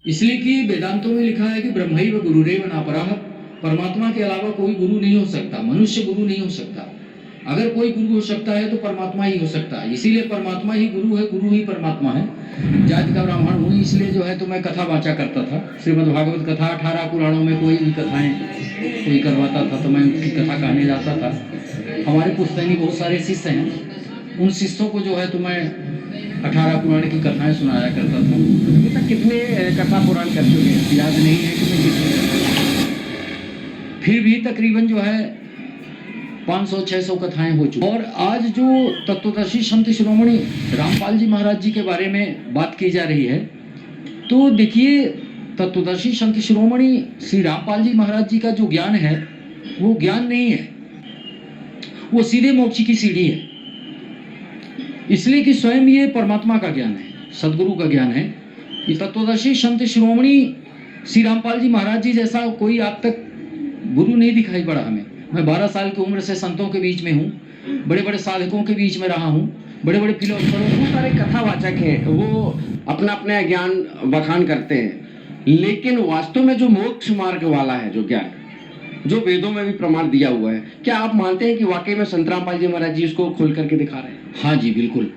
इसलिए कि वेदांतों में लिखा है कि ब्रह्मैव गुरुरेव नापरः, परमात्मा के अलावा कोई गुरु नहीं हो सकता, मनुष्य गुरु नहीं हो सकता। अगर कोई गुरु हो सकता है तो परमात्मा ही हो सकता है, इसीलिए परमात्मा ही गुरु है, गुरु ही परमात्मा है। जाति का ब्राह्मण हूँ इसलिए जो है तो मैं कथा वाचा करता था। श्रीमद् भागवत कथा 18 पुराणों में कोई भी कथाएं कोई करवाता था तो मैं उसकी कथा कहने जाता था। हमारे पुश्तैनी बहुत सारे शिष्य हैं, उन शिष्यों को जो है तो मैं 18 पुराण की कथाएं सुनाया करता था। अभी तक कितने कथा पुराण कर चुके हैं? याद नहीं है कि मैं कितने, फिर भी तकरीबन जो है 500-600 कथाएं हो चुकी। और आज जो तत्वदर्शी संत शिरोमणि रामपाल जी महाराज जी के बारे में बात की जा रही है, तो देखिए तत्वदर्शी संत शिरोमणि श्री रामपाल जी महाराज जी का जो ज्ञान है वो ज्ञान नहीं है, वो सीधे मोक्ष की सीढ़ी है। इसलिए कि स्वयं ये परमात्मा का ज्ञान है, सदगुरु का ज्ञान है। ये तत्वदर्शी संत शिरोमणि श्री रामपाल जी महाराज जी जैसा कोई आज तक गुरु नहीं दिखाई पड़ा हमें। मैं 12 साल की उम्र से संतों के बीच में हूँ, बड़े बड़े साधकों के बीच में रहा हूँ, बड़े बड़े फिलोसफरों, बहुत सारे कथावाचक हैं, वो अपना अपना ज्ञान बखान करते हैं, लेकिन वास्तव में जो मोक्ष मार्ग वाला है, जो ज्ञान जो वेदों में भी प्रमाण दिया हुआ है, क्या आप मानते हैं कि वाकई में संत रामपाल जी महाराज जी उसको खोल करके दिखा रहे हैं? हाँ जी बिल्कुल,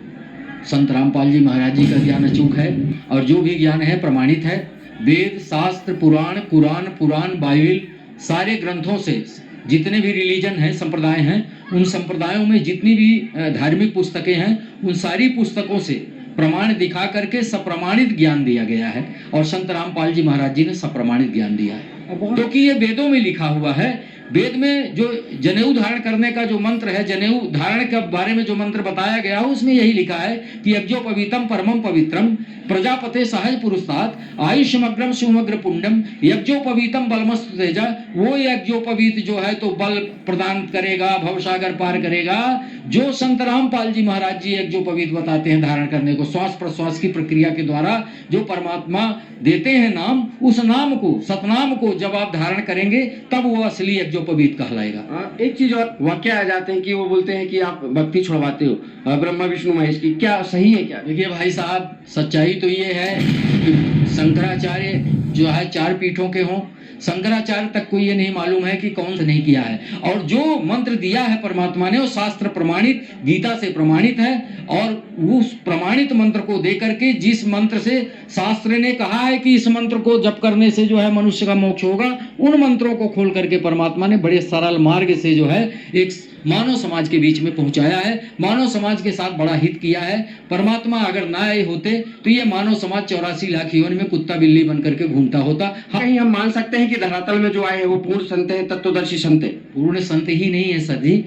संत रामपाल जी महाराज जी का ज्ञान अचूक है और जो भी ज्ञान है प्रमाणित है। वेद शास्त्र पुराण पुराण बाइबल सारे ग्रंथों से, जितने भी रिलीजन हैं संप्रदाय हैं, उन संप्रदायों में जितनी भी धार्मिक पुस्तकें हैं उन सारी पुस्तकों से प्रमाण दिखा करके सप्रमाणित ज्ञान दिया गया है। और संत रामपाल जी महाराज जी ने सप्रमाणित ज्ञान दिया है, क्योंकि ये वेदों में लिखा हुआ है। वेद में जो जनेऊ धारण करने का जो मंत्र है, जनेऊ धारण के बारे में जो मंत्र बताया गया है उसमें यही लिखा है कि यज्ञोपवीतम परमम पवित्रम प्रजापते सहज पुरुषात् आयुष्मग्रम शिवमग्र पुण्यम यज्ञोपवीतम बलमस्तु तेजा। वो यज्ञोपवीत जो है तो बल प्रदान करेगा, भवसागर पार करेगा। जो संत रामपाल जी महाराज जी यज्ञोपवीत बताते हैं धारण करने को, श्वास प्रश्वास की प्रक्रिया के द्वारा जो परमात्मा देते हैं नाम, उस नाम को, सतनाम को जब आप धारण करेंगे तब वो असली यज्ञोपवीत कहलाएगा। एक चीज और वाक्य आ जाते हैं कि वो बोलते हैं कि आप भक्ति छुड़वाते हो ब्रह्मा विष्णु महेश की, क्या सही है क्या? देखिए भाई साहब, सच्चाई तो ये है कि शंकराचार्य जो है 4 पीठों के हों, शंकराचार्य तक को ये नहीं मालूम है कि कौन से नहीं किया है। और जो मंत्र दिया है परमात्मा ने वो शास्त्र प्रमाणित, गीता से प्रमाणित है। और उस प्रमाणित मंत्र को दे करके, जिस मंत्र से शास्त्र ने कहा है कि इस मंत्र को जप करने से जो है मनुष्य का मोक्ष होगा, उन मंत्रों को खोल करके परमात्मा ने बड़े सरल मार्ग से जो है एक मानव समाज के बीच में पहुंचाया है, मानव समाज के साथ बड़ा हित किया है। परमात्मा अगर ना आए होते तो ये मानव समाज 84 लाख योनि में कुत्ता बिल्ली बन करके घूमता होता। कहीं हम मान सकते हैं कि धरातल में जो आए हैं वो पूर्ण संत है, तत्वदर्शी संत है? पूर्ण संत ही नहीं है सर जी।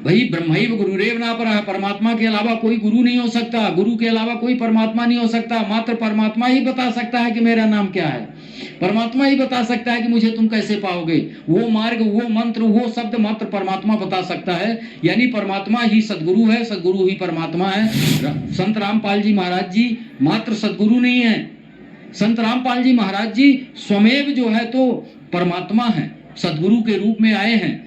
भाई ब्रह्मैव गुरुरेव नापरः, परमात्मा के अलावा कोई गुरु नहीं हो सकता, गुरु के अलावा कोई परमात्मा नहीं हो सकता। मात्र परमात्मा ही बता सकता है कि मेरा नाम क्या है, परमात्मा ही बता सकता है कि मुझे तुम कैसे पाओगे। वो मार्ग, वो मंत्र, वो शब्द मात्र परमात्मा बता सकता है। यानी परमात्मा ही सदगुरु है, सदगुरु ही परमात्मा है। संत रामपाल जी महाराज जी मात्र सदगुरु नहीं है, संत रामपाल जी महाराज जी स्वमेव जो है तो परमात्मा है, सदगुरु के रूप में आए हैं।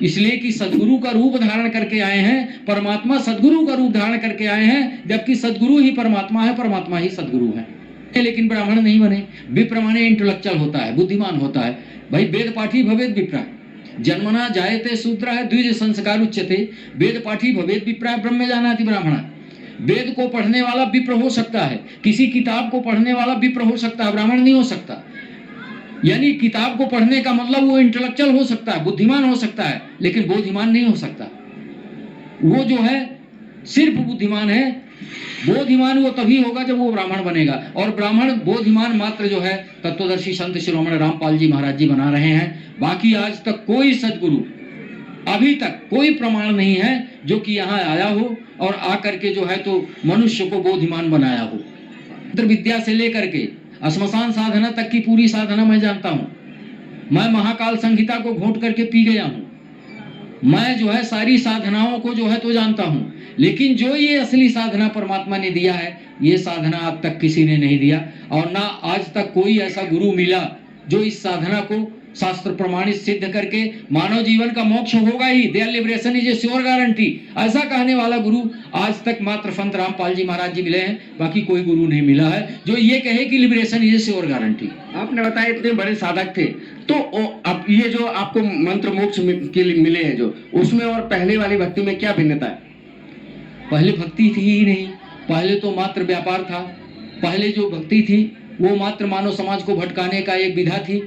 इसलिए कि सदगुरु का रूप धारण करके आए हैं, परमात्मा सदगुरु का रूप धारण करके आए हैं, जबकि सदगुरु ही परमात्मा है, परमात्मा ही सदगुरु है। लेकिन ब्राह्मण नहीं बने। विप्र माने इंटेलेक्चुअल होता है, बुद्धिमान होता है। भाई वेद पाठी भवेद विप्र, जन्मना जायते शूद्र है द्विज संस्कार उच्यते, वेद पाठी भवेद विप्र ब्रह्म जानाति ब्राह्मण। वेद को पढ़ने वाला विप्र हो सकता है, किसी किताब को पढ़ने वाला विप्र हो सकता है, ब्राह्मण नहीं हो सकता। यानी किताब को पढ़ने का मतलब वो इंटेलेक्चुअल हो सकता है, बुद्धिमान हो सकता है, लेकिन बोधिमान नहीं हो सकता। वो जो है सिर्फ बुद्धिमान है, बोधिमान वो तभी होगा जब वो ब्राह्मण बनेगा। और ब्राह्मण बोधिमान मात्र जो है तत्वदर्शी संत शिरोमणि रामपाल जी महाराज जी बना रहे हैं। बाकी आज तक कोई सदगुरु, अभी तक कोई प्रमाण नहीं है जो कि यहाँ आया हो और आकर के जो है तो मनुष्य को बोधिमान बनाया हो। मंत्र विद्या से लेकर के श्मशान साधना तक की पूरी साधना मैं जानता हूँ। मैं महाकाल संहिता को घोंट करके पी गया हूँ। मैं जो है सारी साधनाओं को जो है तो जानता हूँ, लेकिन जो ये असली साधना परमात्मा ने दिया है, ये साधना अब तक किसी ने नहीं दिया। और ना आज तक कोई ऐसा गुरु मिला जो इस साधना को शास्त्र प्रमाणित सिद्ध करके मानव जीवन का मोक्ष होगा ही, there liberation is a sure guarantee, ऐसा कहने वाला गुरु आज तक मात्र संत रामपाल जी महाराज जी मिले हैं, बाकी कोई गुरु नहीं मिला है जो ये कहे कि liberation is a sure guarantee. आपने बताया इतने बड़े साधक थे, तो अब ये जो आपको मंत्र मोक्ष के लिए मिले हैं जो, उसमें और पहले वाली भक्ति में क्या भिन्नता है? पहले भक्ति थी ही नहीं, पहले तो मात्र व्यापार था। पहले जो भक्ति थी वो मात्र मानव समाज को भटकाने का एक विधा थी।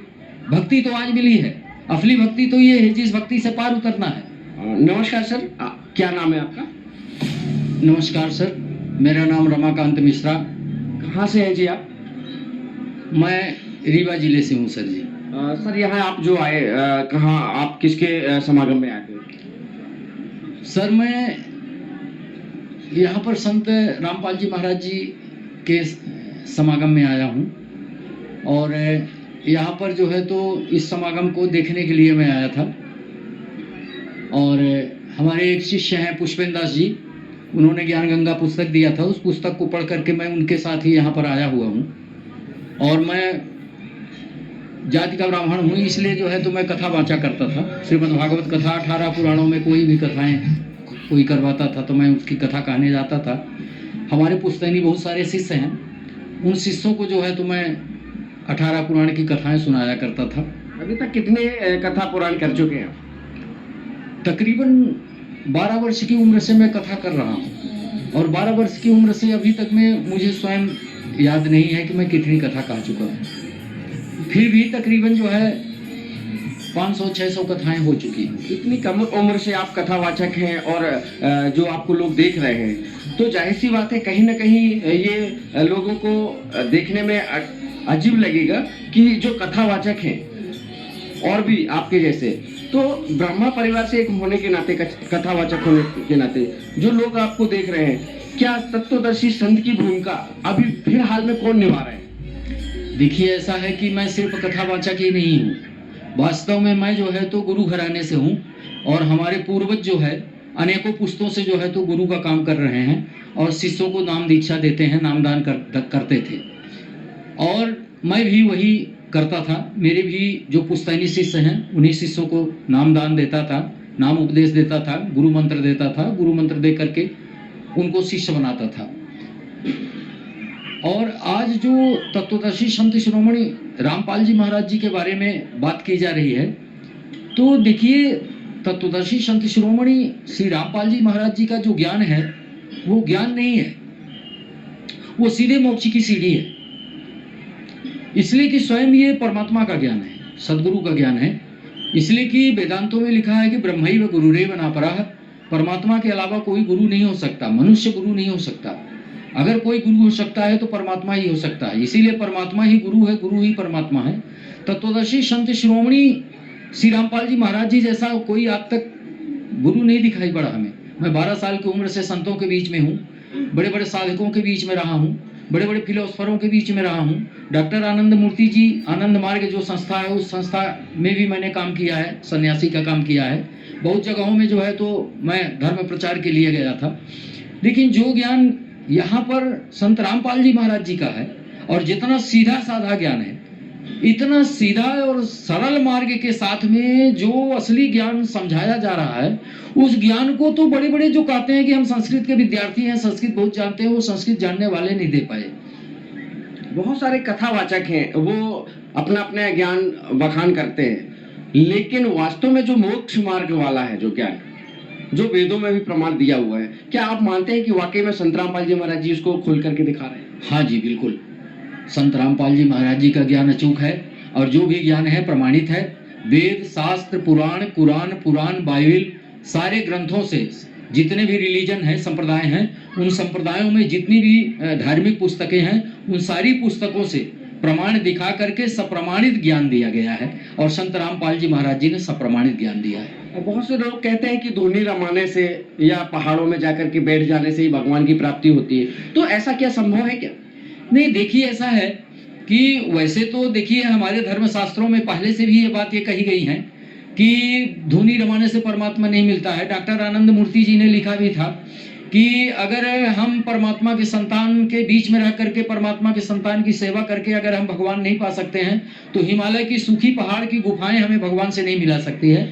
भक्ति तो आज मिली है, असली भक्ति तो ये है जिस भक्ति से पार उतरना है। नमस्कार सर, क्या नाम है आपका? नमस्कार सर, मेरा नाम रमाकांत मिश्रा। कहाँ से हैं जी आप? मैं रीवा जिले से हूँ सर जी। सर यहाँ आप जो आए, कहाँ आप किसके समागम में आए थे? सर मैं यहाँ पर संत रामपाल जी महाराज जी के समागम में आया हूँ, और यहाँ पर जो है तो इस समागम को देखने के लिए मैं आया था। और हमारे एक शिष्य हैं पुष्पेंद्र दास जी, उन्होंने ज्ञान गंगा पुस्तक दिया था, उस पुस्तक को पढ़ करके मैं उनके साथ ही यहाँ पर आया हुआ हूँ। और मैं जाति का ब्राह्मण हूँ, इसलिए जो है तो मैं कथा वाचा करता था। श्रीमद् भागवत कथा 18 पुराणों में कोई भी कथाएं कोई करवाता था तो मैं उसकी कथा कहने जाता था। हमारे पुश्तैनी बहुत सारे शिष्य हैं, उन शिष्यों को जो है तो मैं 18 पुराण की कथाएं सुनाया करता था। अभी तक कितने कथा पुराण कर चुके हैं? तकरीबन 12 वर्ष की उम्र से मैं कथा कर रहा हूँ, और 12 वर्ष की उम्र से अभी तक में मुझे स्वयं याद नहीं है कि मैं कितनी कथा कह चुका हूँ। फिर भी तकरीबन जो है 500-600 कथाएं हो चुकी हैं। इतनी कम उम्र से आप कथावाचक हैं और जो आपको लोग देख रहे हैं, तो जाहिर सी बात है कहीं ना कहीं ये लोगों को देखने में अजीब लगेगा कि जो कथावाचक हैं और भी आपके जैसे, तो ब्रह्मा परिवार से एक होने के नाते, कथावाचक होने के नाते जो लोग आपको देख रहे हैं, क्या तत्वदर्शी संत की भूमिका अभी फिर हाल में कौन निभा रहे हैं? देखिए, ऐसा है कि मैं सिर्फ कथावाचक ही नहीं हूँ, वास्तव में मैं जो है तो गुरु घराने से हूँ, और हमारे पूर्वज जो है अनेकों पुस्तों से जो है तो गुरु का काम कर रहे हैं और शिष्यों को नाम दीक्षा देते हैं, नामदान करते थे, और मैं भी वही करता था। मेरे भी जो पुश्तैनी शिष्य हैं उन्हीं शिष्यों को नामदान देता था, नाम उपदेश देता था, गुरु मंत्र देता था, गुरु मंत्र दे करके उनको शिष्य बनाता था। और आज जो तत्वदर्शी संत शिरोमणि रामपाल जी महाराज जी के बारे में बात की जा रही है, तो देखिए, तत्वदर्शी संत शिरोमणि श्री रामपाल जी महाराज जी का जो ज्ञान है वो ज्ञान नहीं है, वो सीधे मोक्ष की सीढ़ी है। इसलिए कि स्वयं ये परमात्मा का ज्ञान है, सदगुरु का ज्ञान है। इसलिए कि वेदांतों में लिखा है कि ब्रह्मैव गुरुरेव नापरः, परमात्मा के अलावा कोई गुरु नहीं हो सकता, मनुष्य गुरु नहीं हो सकता। अगर कोई गुरु हो सकता है तो परमात्मा ही हो सकता है, इसीलिए परमात्मा ही गुरु है, गुरु ही परमात्मा है। तत्वदर्शी संत शिरोमणि श्री रामपाल जी महाराज जी जैसा कोई आज तक गुरु नहीं दिखाई पड़ा हमें। मैं 12 साल की उम्र से संतों के बीच में हूँ, बड़े बड़े साधकों के बीच में रहा हूँ, बड़े बड़े फिलोसफरों के बीच में रहा हूँ। डॉक्टर आनंद मूर्ति जी आनंद मार्ग जो संस्था है, उस संस्था में भी मैंने काम किया है, सन्यासी का काम किया है। बहुत जगहों में जो है तो मैं धर्म प्रचार के लिए गया था। लेकिन जो ज्ञान यहाँ पर संत रामपाल जी महाराज जी का है, और जितना सीधा साधा ज्ञान है, इतना सीधा और सरल मार्ग के साथ में जो असली ज्ञान समझाया जा रहा है, उस ज्ञान को तो बड़े बड़े जो कहते हैं कि हम संस्कृत के विद्यार्थी हैं, संस्कृत बहुत जानते हैं, वो संस्कृत जानने वाले नहीं दे पाए। बहुत सारे कथावाचक हैं, वो अपना अपना ज्ञान बखान करते हैं, लेकिन वास्तव में जो मोक्ष मार्ग वाला है, जो ज्ञान जो वेदों में भी प्रमाण दिया हुआ है, क्या आप मानते हैं कि वाकई में संत रामपाल जी महाराज जी उसको खोल करके दिखा रहे हैं? हाँ जी, बिल्कुल। संत रामपाल जी महाराज जी का ज्ञान अचूक है, और जो भी ज्ञान है प्रमाणित है। वेद, शास्त्र, पुराण, कुरान, बाइबल, सारे ग्रंथों से, जितने भी रिलीजन हैं, संप्रदाय हैं, उन संप्रदायों में जितनी भी धार्मिक पुस्तकें हैं, उन सारी पुस्तकों से प्रमाण दिखा करके सप्रमाणित ज्ञान दिया गया है, और संत रामपाल जी महाराज जी ने सप्रमाणित ज्ञान दिया है। बहुत से लोग कहते हैं कि धुनी रमाने से या पहाड़ों में जाकर के बैठ जाने से ही भगवान की प्राप्ति होती है, तो ऐसा क्या संभव है क्या? नहीं, देखिए, ऐसा है कि वैसे तो देखिए हमारे धर्म शास्त्रों में पहले से भी ये बात ये कही गई है कि धुनी रमाने से परमात्मा नहीं मिलता है। डॉक्टर आनंद मूर्ति जी ने लिखा भी था कि अगर हम परमात्मा के संतान के बीच में रह करके परमात्मा के संतान की सेवा करके अगर हम भगवान नहीं पा सकते हैं तो हिमालय की सूखी पहाड़ की गुफाएं हमें भगवान से नहीं मिला सकती है।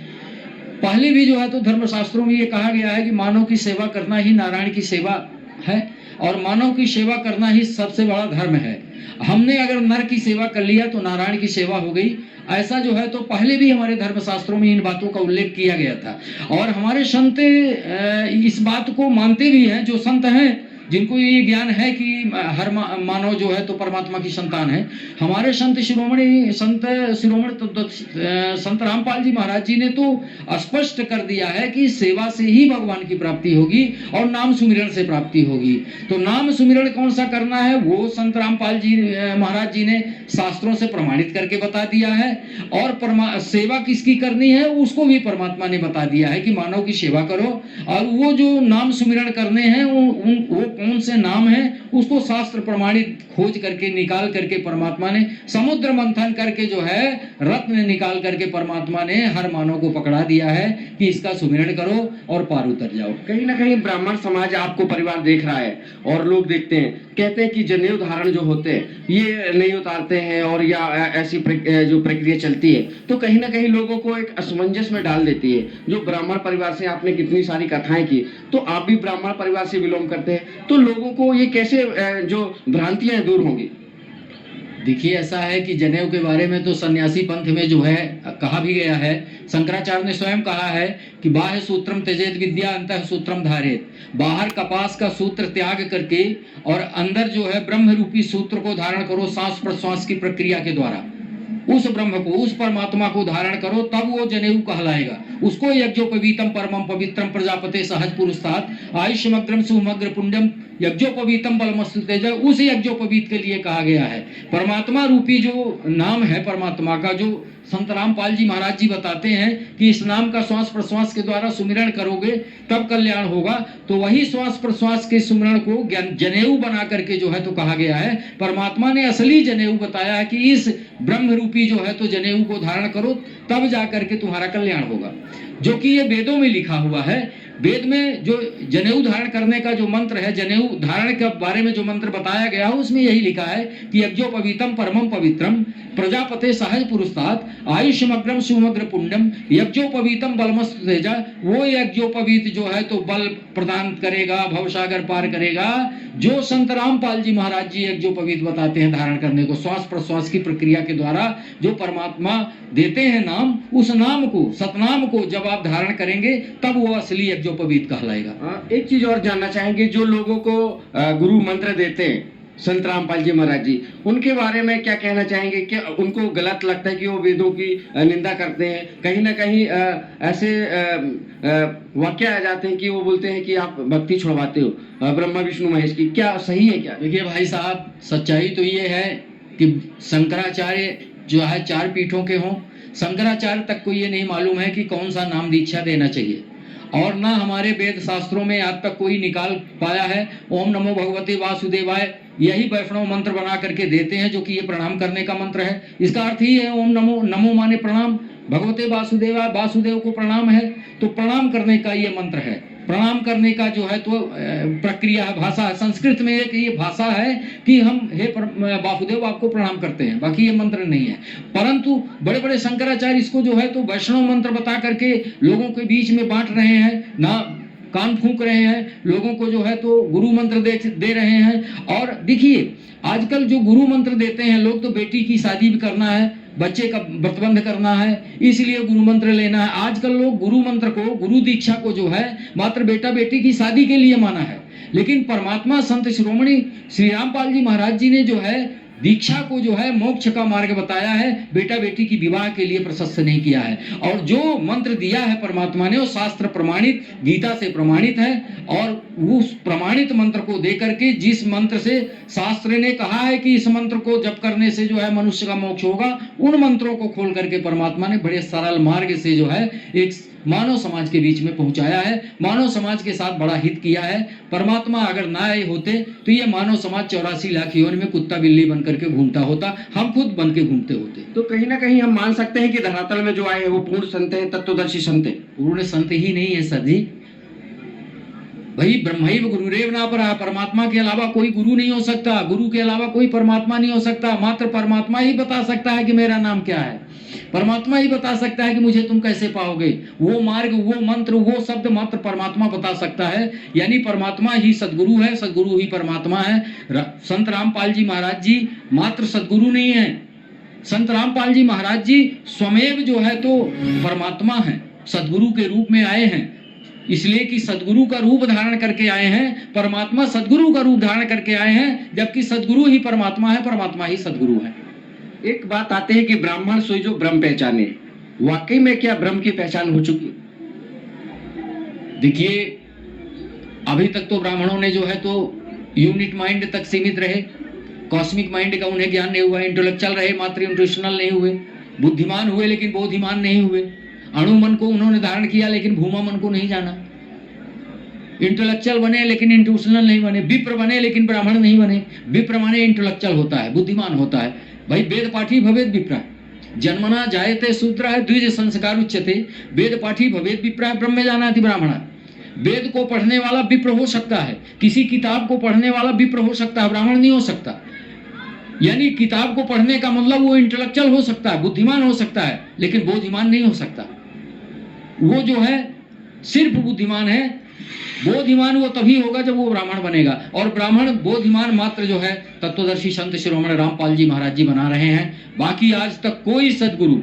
पहले भी जो है तो धर्मशास्त्रों में ये कहा गया है कि मानव की सेवा करना ही नारायण की सेवा है और मानव की सेवा करना ही सबसे बड़ा धर्म है। हमने अगर नर की सेवा कर लिया तो नारायण की सेवा हो गई। ऐसा जो है तो पहले भी हमारे धर्मशास्त्रों में इन बातों का उल्लेख किया गया था और हमारे संत इस बात को मानते भी हैं। जो संत हैं जिनको ये ज्ञान है कि हर मानव जो है तो परमात्मा की संतान है। हमारे संत शिरोमणि संत रामपाल जी महाराज जी ने तो स्पष्ट कर दिया है कि सेवा से ही भगवान की प्राप्ति होगी और नाम सुमिरन से प्राप्ति होगी। तो नाम सुमिरन कौन सा करना है वो संत रामपाल जी महाराज जी ने शास्त्रों से प्रमाणित करके बता दिया है और सेवा किसकी करनी है उसको भी परमात्मा ने बता दिया है कि मानव की सेवा करो। और वो जो नाम सुमिरन करने हैं वो कौन से नाम है उसको शास्त्र प्रमाणित खोज करके निकाल करके परमात्मा ने समुद्र मंथन करके जो है रत्न निकाल करके परमात्मा ने हर मानव को पकड़ा दिया है कि इसका सुमिरन करो और पार उतर जाओ। कहीं ना कहीं ब्राह्मण समाज आपको परिवार देख रहा है और लोग देखते हैं, कहते हैं कि जनेऊ धारण जो होते हैं ये नहीं उतारते हैं और या ऐसी जो प्रक्रिया चलती है तो कहीं ना कहीं लोगों को एक असमंजस में डाल देती है। जो ब्राह्मण परिवार से आपने कितनी सारी कथाएं की तो आप भी ब्राह्मण परिवार से बिलोंग करते हैं तो लोगों को ये कैसे जो भ्रांतियां दूर होंगी? देखिए ऐसा है कि जनेऊ के बारे में तो सन्यासी पंथ में जो है कहा भी गया है। शंकराचार्य ने स्वयं कहा है कि बाह्य सूत्रम त्यजेत विद्या अंतः सूत्रम धारेत। बाहर कपास का सूत्र त्याग करके और अंदर जो है ब्रह्म रूपी सूत्र को धारण करो सांस प्रश्वास की प्रक्रिया के द्वारा। उस ब्रह्म को उस परमात्मा को धारण करो तब वो जनेऊ कहलाएगा। उसको यज्ञोपवीतम परमम पवित्रम प्रजापते सहज पुरुषात् आयुष्यमग्रम सुमग्र पुण्यम यज्ञोपवीतम बलमस्तु तेज। उस यज्ञोपवीत के लिए कहा गया है। परमात्मा रूपी जो नाम है परमात्मा का जो संत रामपाल जी महाराज जी बताते हैं कि इस नाम का श्वास प्रश्वास के द्वारा सुमिरन करोगे तब कल्याण होगा। तो वही श्वास प्रश्वास के सुमिरन को जनेऊ बना करके जो है तो कहा गया है। परमात्मा ने असली जनेऊ बताया है कि इस ब्रह्म रूपी जो है तो जनेऊ को धारण करो तब जा करके तुम्हारा कल्याण होगा, जो कि ये वेदों में लिखा हुआ है। वेद में जो जनेऊ धारण करने का जो मंत्र है, जनेऊ धारण के बारे में जो मंत्र बताया गया है उसमें यही लिखा है कि यज्ञोपवीतम परमम पवित्रम प्रजापते सहज पुरुषात् आयुष्यमग्रम सुमग्र पुण्यम यज्ञोपवीतम बलमस्तु तेजा। वो यज्ञोपवीत जो है तो बल प्रदान करेगा, भवसागर पार करेगा। जो संत रामपाल जी महाराज जी यज्ञोपवीत बताते हैं धारण करने को श्वास प्रश्वास की प्रक्रिया के द्वारा जो परमात्मा देते हैं नाम, उस नाम को सतनाम को जब आप धारण करेंगे तब वो असली यज्ञोपवीत कहलाएगा। एक चीज और जानना चाहेंगे, जो लोगों को गुरु मंत्र देते हैं संत रामपाल जी महाराज जी, उनके बारे में क्या कहना चाहेंगे? क्या उनको गलत लगता है कि वो वेदों की निंदा करते हैं? कहीं ना कहीं ऐसे वाक्य आ जाते हैं कि वो बोलते हैं कि आप भक्ति छुड़वाते हो ब्रह्मा विष्णु महेश की, क्या सही है क्या? देखिए भाई साहब, सच्चाई तो ये है कि शंकराचार्य जो है 4 पीठों के हों। शंकराचार्य तक को ये नहीं मालूम है कि कौन सा नाम दीक्षा देना चाहिए और ना हमारे वेद शास्त्रों में आज तक कोई निकाल पाया है। ओम नमो भगवते वासुदेवाय यही वैष्णव मंत्र बना करके देते हैं, जो कि ये प्रणाम करने का मंत्र है। इसका अर्थ ही है ओम नमो, नमो माने प्रणाम, भगवते वासुदेवाय, वासुदेव को प्रणाम है तो प्रणाम करने का ये मंत्र है। प्रणाम करने का जो है तो प्रक्रिया है, भाषा है। संस्कृत में एक ये भाषा है कि हम हे वासुदेव आपको प्रणाम करते हैं, बाकी ये मंत्र नहीं है। परंतु बड़े बड़े शंकराचार्य इसको जो है तो वैष्णव मंत्र बता करके लोगों के बीच में बांट रहे हैं, ना कान फूंक रहे हैं, लोगों को जो है तो गुरु मंत्र दे रहे हैं। और देखिए आजकल जो गुरु मंत्र देते हैं लोग, तो बेटी की शादी भी करना है, बच्चे का व्रतबंध करना है, इसलिए गुरु मंत्र लेना है। आजकल लोग गुरु मंत्र को, गुरु दीक्षा को जो है मात्र बेटा बेटी की शादी के लिए माना है। लेकिन परमात्मा संत शिरोमणि श्री रामपाल जी महाराज जी ने जो है दीक्षा को जो है मोक्ष का मार्ग बताया है, बेटा बेटी की विवाह के लिए प्रशस्त नहीं किया है। और जो मंत्र दिया है परमात्मा ने वो शास्त्र प्रमाणित, गीता से प्रमाणित है। और उस प्रमाणित मंत्र को दे करके, जिस मंत्र से शास्त्र ने कहा है कि इस मंत्र को जप करने से जो है मनुष्य का मोक्ष होगा, उन मंत्रों को खोल करके परमात्मा ने बड़े सरल मार्ग से जो है एक मानव समाज के बीच में पहुंचाया है, मानव समाज के साथ बड़ा हित किया है। परमात्मा अगर ना आए होते तो ये मानव समाज 84 लाख योनि में कुत्ता बिल्ली बन करके घूमता होता, हम खुद बन के घूमते होते। तो कहीं ना कहीं हम मान सकते हैं कि धरातल में जो आए हैं वो पूर्ण संत हैं, तत्वदर्शी संत हैं। पूर्ण संत ही नहीं है सर जी। भाई ब्रह्मैव गुरुरेव नापरः, परमात्मा के अलावा कोई गुरु नहीं हो सकता, गुरु के अलावा कोई परमात्मा नहीं हो सकता। मात्र परमात्मा ही बता सकता है कि मेरा नाम क्या है, परमात्मा ही बता सकता है कि मुझे तुम कैसे पाओगे। वो मार्ग, वो मंत्र, वो शब्द मात्र परमात्मा बता सकता है। यानी परमात्मा ही सदगुरु है, सदगुरु ही परमात्मा है। संत रामपाल जी महाराज जी मात्र सदगुरु नहीं है, संत रामपाल जी महाराज जी स्वयं जो है तो परमात्मा है, सदगुरु के रूप में आए हैं। इसलिए कि सदगुरु का रूप धारण करके आए हैं, परमात्मा सदगुरु का रूप धारण करके आए हैं, जबकि सदगुरु ही परमात्मा है, परमात्मा ही सदगुरु है। एक बात आते हैं कि ब्राह्मण सोई जो ब्रह्म पहचाने, वाकई में क्या ब्रह्म की पहचान हो चुकी? देखिए, अभी तक तो ब्राह्मणों ने जो है तो यूनिट माइंड तक सीमित रहे, कॉस्मिक माइंड का उन्हें ज्ञान नहीं हुआ, इंटेलेक्चुअल रहे मात्र, इंट्यूशनल नहीं हुए, बुद्धिमान हुए लेकिन बोधिमान नहीं हुए। अणु मन को उन्होंने धारण किया लेकिन भूमा मन को नहीं जाना। इंटेलेक्चुअल बने लेकिन इंट्यूशनल नहीं बने, विप्र बने लेकिन ब्राह्मण नहीं बने। विप्र माने इंटेलेक्चुअल होता है, बुद्धिमान होता है। भाई वेद पाठी भवेद विप्र, जन्मना जायते शूद्र द्विज संस्कार उच्यते, वेद पाठी भवेद विप्र, ब्रह्म जानाति ब्राह्मण। वेद को पढ़ने वाला विप्र हो सकता है, किसी किताब को पढ़ने वाला विप्र हो सकता है, ब्राह्मण नहीं हो सकता। यानी किताब को पढ़ने का मतलब वो इंटेलेक्चुअल हो सकता है, बुद्धिमान हो सकता है, लेकिन बोधिमान नहीं हो सकता। वो जो है सिर्फ बुद्धिमान है, बोधिमान वो तभी होगा जब वो ब्राह्मण बनेगा। और ब्राह्मण बोधिमान मात्र जो है तत्वदर्शी संत शिरोमणि रामपाल जी महाराज जी बना रहे हैं। बाकी आज तक कोई सदगुरु,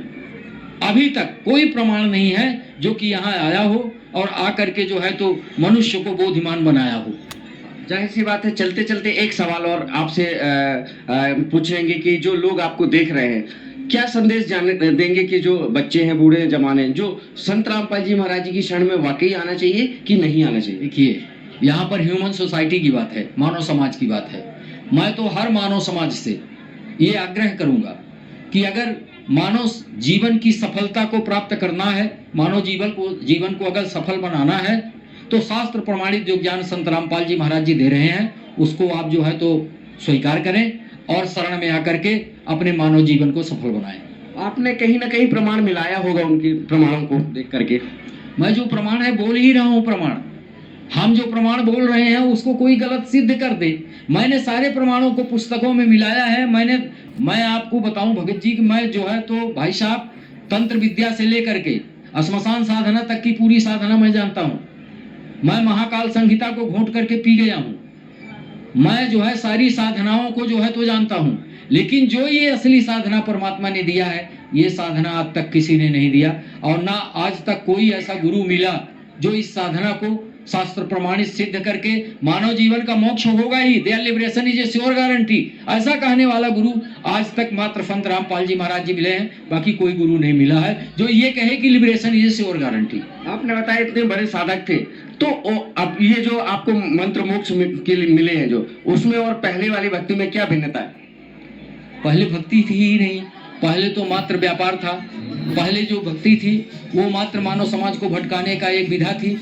अभी तक कोई प्रमाण नहीं है जो कि यहाँ आया हो और आकर के जो है तो मनुष्य को बोधिमान बनाया हो। जाहिर सी बात है, चलते चलते एक सवाल और आपसे पूछेंगे कि जो लोग आपको देख रहे हैं, क्या संदेश देंगे कि जो बच्चे हैं, बूढ़े हैं, जवान हैं, जो संत रामपाल जी महाराज जी की शरण में वाकई आना चाहिए कि नहीं आना चाहिए? देखिए, यहाँ पर ह्यूमन सोसाइटी की बात है, मानव समाज की बात है। मैं तो हर मानव समाज से ये आग्रह करूंगा कि अगर मानव जीवन की सफलता को प्राप्त करना है, मानव जीवन को अगर सफल बनाना है, तो शास्त्र प्रमाणित जो ज्ञान संत रामपाल जी महाराज जी दे रहे हैं उसको आप जो है तो स्वीकार करें और शरण में आकर के अपने मानव जीवन को सफल बनाएं। आपने कहीं ना कहीं प्रमाण मिलाया होगा उनके प्रमाणों को देख करके। मैं जो प्रमाण है बोल ही रहा हूँ, प्रमाण हम जो प्रमाण बोल रहे हैं उसको कोई गलत सिद्ध कर दे। मैंने सारे प्रमाणों को पुस्तकों में मिलाया है। मैं आपको बताऊं भगत जी कि मैं जो है तो भाई साहब तंत्र विद्या से लेकर के श्मशान साधना तक की पूरी साधना मैं जानता हूँ। मैं महाकाल संहिता को घोंट करके पी गया हूँ। मैं जो है सारी साधनाओं को जो है तो जानता हूँ, लेकिन जो ये असली साधना परमात्मा ने दिया है, ये साधना आज तक किसी ने नहीं दिया। और ना आज तक कोई ऐसा गुरु मिला जो इस साधना को शास्त्र प्रमाणित सिद्ध करके मानव जीवन का मोक्ष होगा ही, there liberation is a sure guarantee, ऐसा कहने वाला गुरु आज तक मात्र संत रामपाल जी महाराज जी मिले हैं। बाकी कोई गुरु नहीं मिला है जो ये कहे कि liberation is a sure guarantee. आपने बताया इतने बड़े साधक थे, तो अब ये जो आपको मंत्र मोक्ष के लिए मिले हैं जो, उसमें और पहले वाली भक्ति में क्या भिन्नता है? पहले भक्ति थी ही नहीं, पहले तो मात्र व्यापार था। पहले जो भक्ति थी वो मात्र मानव समाज को भटकाने का एक विधा थी।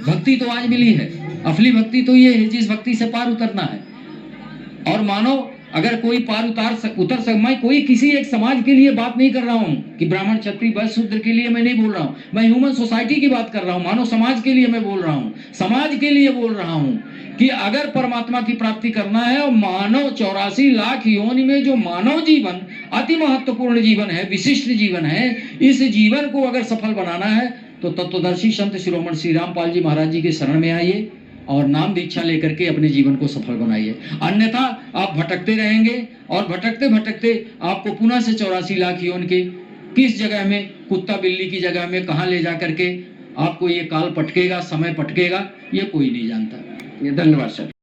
भक्ति तो आज मिली है, असली भक्ति तो ये है जिस भक्ति से पार उतरना है। और मानव अगर कोई पार उतर सक, मैं कोई किसी एक समाज के लिए बात नहीं कर रहा हूँ कि ब्राह्मण क्षत्रिय वैश्य शूद्र के लिए मैं नहीं बोल रहा हूँ, मैं ह्यूमन सोसाइटी की बात कर रहा हूँ, मानव समाज के लिए मैं बोल रहा हूँ, समाज के लिए बोल रहा हूँ कि अगर परमात्मा की प्राप्ति करना है और मानव 84 लाख योनि में जो मानव जीवन अति महत्वपूर्ण जीवन है, विशिष्ट जीवन है, इस जीवन को अगर सफल बनाना है तो तत्वदर्शी संत शिरोमणि श्री रामपाल जी महाराज जी के शरण में आइए और नाम दीक्षा लेकर के अपने जीवन को सफल बनाइए। अन्यथा आप भटकते रहेंगे और भटकते भटकते आपको पुनः से 84 लाख योनि के किस जगह में, कुत्ता बिल्ली की जगह में कहाँ ले जा करके आपको ये काल पटकेगा, समय पटकेगा, ये कोई नहीं जानता। धन्यवाद सर।